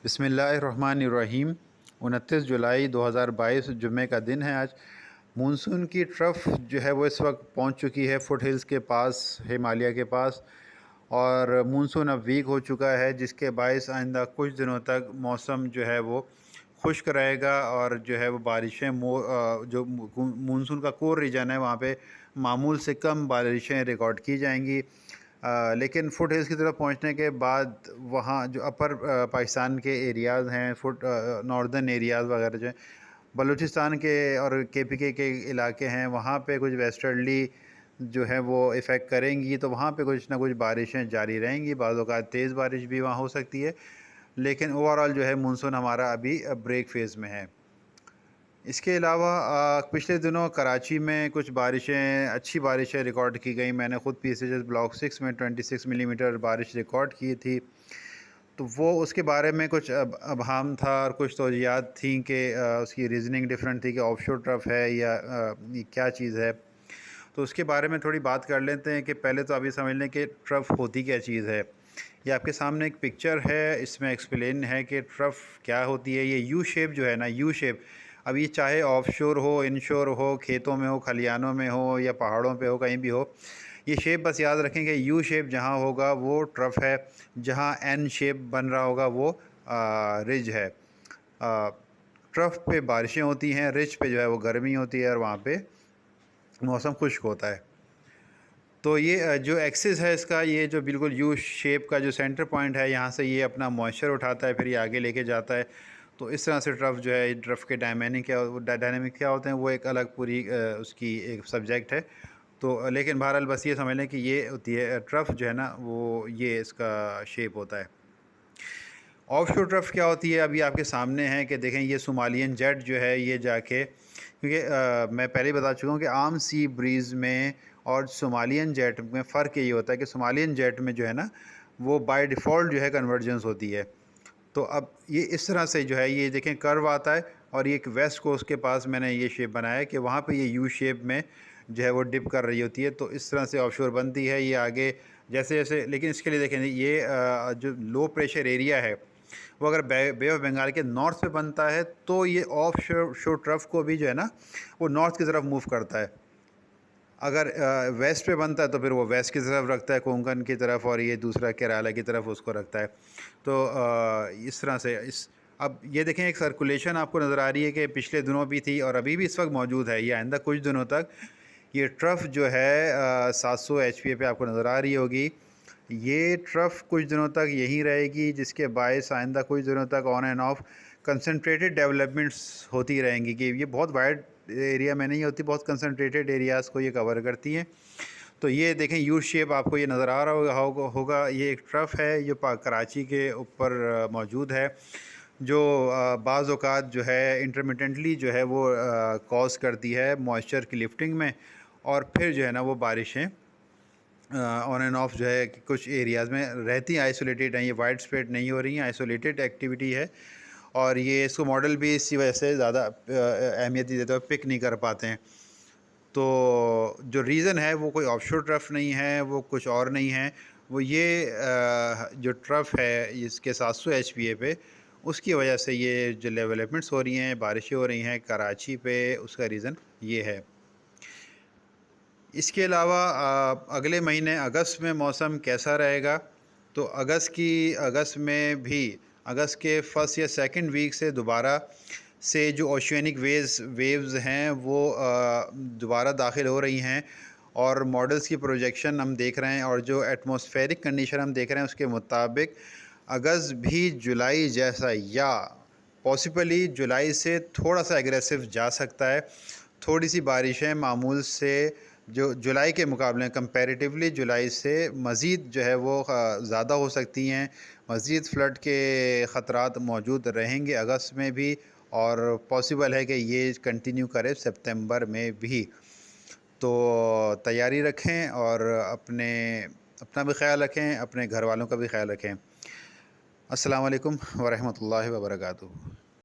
बिस्मिल्लाहिर्रहमानिर्रहीम। 29 जुलाई 2022 जुम्मे का दिन है आज। मानसून की ट्रफ जो है वो इस वक्त पहुंच चुकी है फुट हिल्स के पास, हिमालय के पास, और मानसून अब वीक हो चुका है, जिसके बायस आइंदा कुछ दिनों तक मौसम जो है वो खुश्क रहेगा और जो है वो बारिशें जो मानसून का कोर रीजन है वहाँ पे मामूल से कम बारिशें रिकॉर्ड की जाएंगी। लेकिन फुट हिल्स की तरफ पहुंचने के बाद वहाँ जो अपर पाकिस्तान के एरियाज़ हैं, नॉर्दर्न एरियाज़ वगैरह जो हैं, बलूचिस्तान के और केपीके के इलाके हैं, वहाँ पे कुछ वेस्टर्ली जो है वो इफ़ेक्ट करेंगी, तो वहाँ पे कुछ ना कुछ बारिशें जारी रहेंगी। बाज़ औक़ात तेज़ बारिश भी वहाँ हो सकती है, लेकिन ओवरऑल जो है मानसून हमारा अभी ब्रेक फेज़ में है। इसके अलावा पिछले दिनों कराची में कुछ बारिशें, अच्छी बारिशें रिकॉर्ड की गई। मैंने ख़ुद पीसीएस ब्लॉक 6 में 26 मिलीमीटर बारिश रिकॉर्ड की थी। तो वो उसके बारे में कुछ अबहाम था और कुछ तौजियात थी कि उसकी रीज़निंग डिफरेंट थी कि ऑफशोर ट्रफ है या ये क्या चीज़ है। तो उसके बारे में थोड़ी बात कर लेते हैं कि पहले तो अभी समझ लें कि ट्रफ होती क्या चीज़ है। ये आपके सामने एक पिक्चर है, इसमें एक्सप्लेन है कि ट्रफ क्या होती है। ये यू शेप जो है ना, यू शेप, अब ये चाहे ऑफशोर हो, इनशोर हो, खेतों में हो, खलियानों में हो या पहाड़ों पे हो, कहीं भी हो, ये शेप बस याद रखें कि यू शेप जहाँ होगा वो ट्रफ है, जहाँ एन शेप बन रहा होगा वो रिज है। ट्रफ पे बारिशें होती हैं, रिज पे जो है वो गर्मी होती है और वहाँ पे मौसम खुश्क होता है। तो ये जो एक्सिस है इसका, ये जो बिल्कुल यू शेप का जो सेंटर पॉइंट है, यहाँ से ये अपना मॉइस्चर उठाता है, फिर ये आगे लेके जाता है। तो इस तरह से ट्रफ जो है, ट्रफ के डायनामिक क्या होते हैं वो एक अलग पूरी उसकी एक सब्जेक्ट है। तो लेकिन बहरहाल बस ये समझ लें कि ये होती है ट्रफ जो है ना, वो ये इसका शेप होता है। ऑफशोर ट्रफ क्या होती है, अभी आपके सामने है कि देखें, ये सोमालियन जेट जो है ये जाके, क्योंकि मैं पहले ही बता चुका हूँ कि आम सी ब्रीज़ में और सोमालियन जेट में फ़र्क यही होता है कि सोमालियन जेट में जो है ना वो बाय डिफ़ॉल्ट जो है कन्वर्जेंस होती है। तो अब ये इस तरह से जो है, ये देखें कर्व आता है और ये एक वेस्ट कोस्ट के पास मैंने ये शेप बनाया है कि वहाँ पे ये यू शेप में जो है वो डिप कर रही होती है। तो इस तरह से ऑफशोर बनती है। ये आगे जैसे जैसे, लेकिन इसके लिए देखें, ये जो लो प्रेशर एरिया है वो अगर बे ऑफ बंगाल के नॉर्थ पे बनता है तो ये ऑफ शोर ट्रफ को भी जो है ना वो नॉर्थ की तरफ मूव करता है। अगर वेस्ट पे बनता है तो फिर वो वेस्ट की तरफ रखता है, कोंकण की तरफ, और ये दूसरा केरला की तरफ उसको रखता है। तो इस तरह से अब ये देखें, एक सर्कुलेशन आपको नज़र आ रही है कि पिछले दिनों भी थी और अभी भी इस वक्त मौजूद है। ये आइंदा कुछ दिनों तक ये ट्रफ जो है 700 HP पे आपको नज़र आ रही होगी। ये ट्रफ कुछ दिनों तक यहीं रहेगी, जिसके बायस आइंदा कुछ दिनों तक on end of concentrated developments होती रहेंगी कि ये बहुत वाइड एरिया में नहीं होती, बहुत कंसंट्रेटेड एरियाज़ को ये कवर करती हैं। तो ये देखें, यू शेप आपको ये नज़र आ रहा होगा। ये एक ट्रफ है जो कराची के ऊपर मौजूद है, जो बाज़ औक़ात जो है इंटरमिटेंटली जो है वो कॉज करती है मॉइस्चर की लिफ्टिंग में, और फिर जो है ना वो बारिशें ऑन एंड ऑफ जो है कि कुछ एरियाज़ में रहती हैं, आइसोलेटेड हैं। ये वाइड स्प्रेड नहीं हो रही हैं, आइसोलेटेड एक्टिविटी है। और ये इसको मॉडल भी इसी वजह से ज़्यादा अहमियत देते हुए पिक नहीं कर पाते हैं। तो जो रीज़न है वो कोई ऑफशोर ट्रफ नहीं है, वो कुछ और नहीं है, वो ये जो ट्रफ है इसके 700 HPA पे, उसकी वजह से ये जो डेवलपमेंट्स हो रही हैं, बारिशें हो रही हैं कराची पे, उसका रीज़न ये है। इसके अलावा अगले महीने अगस्त में मौसम कैसा रहेगा, तो अगस्त में भी, अगस्त के फर्स्ट या सेकंड वीक से दोबारा से जो ओशियनिक वेव्स हैं वो दोबारा दाखिल हो रही हैं, और मॉडल्स की प्रोजेक्शन हम देख रहे हैं और जो एटमॉस्फेरिक कंडीशन हम देख रहे हैं उसके मुताबिक अगस्त भी जुलाई जैसा या पॉसिबली जुलाई से थोड़ा सा एग्रेसिव जा सकता है। थोड़ी सी बारिशें मामूल से जो जुलाई के मुकाबले कंपैरेटिवली जुलाई से मज़ीद जो है वो ज़्यादा हो सकती हैं। मज़ीद फ्लड के ख़तरात मौजूद रहेंगे अगस्त में भी, और पॉसिबल है कि ये कंटिन्यू करे सितंबर में भी। तो तैयारी रखें और अपना भी ख्याल रखें, अपने घर वालों का भी ख्याल रखें। अस्सलाम वालेकुम व रहमतुल्लाहि व बरकातुहू।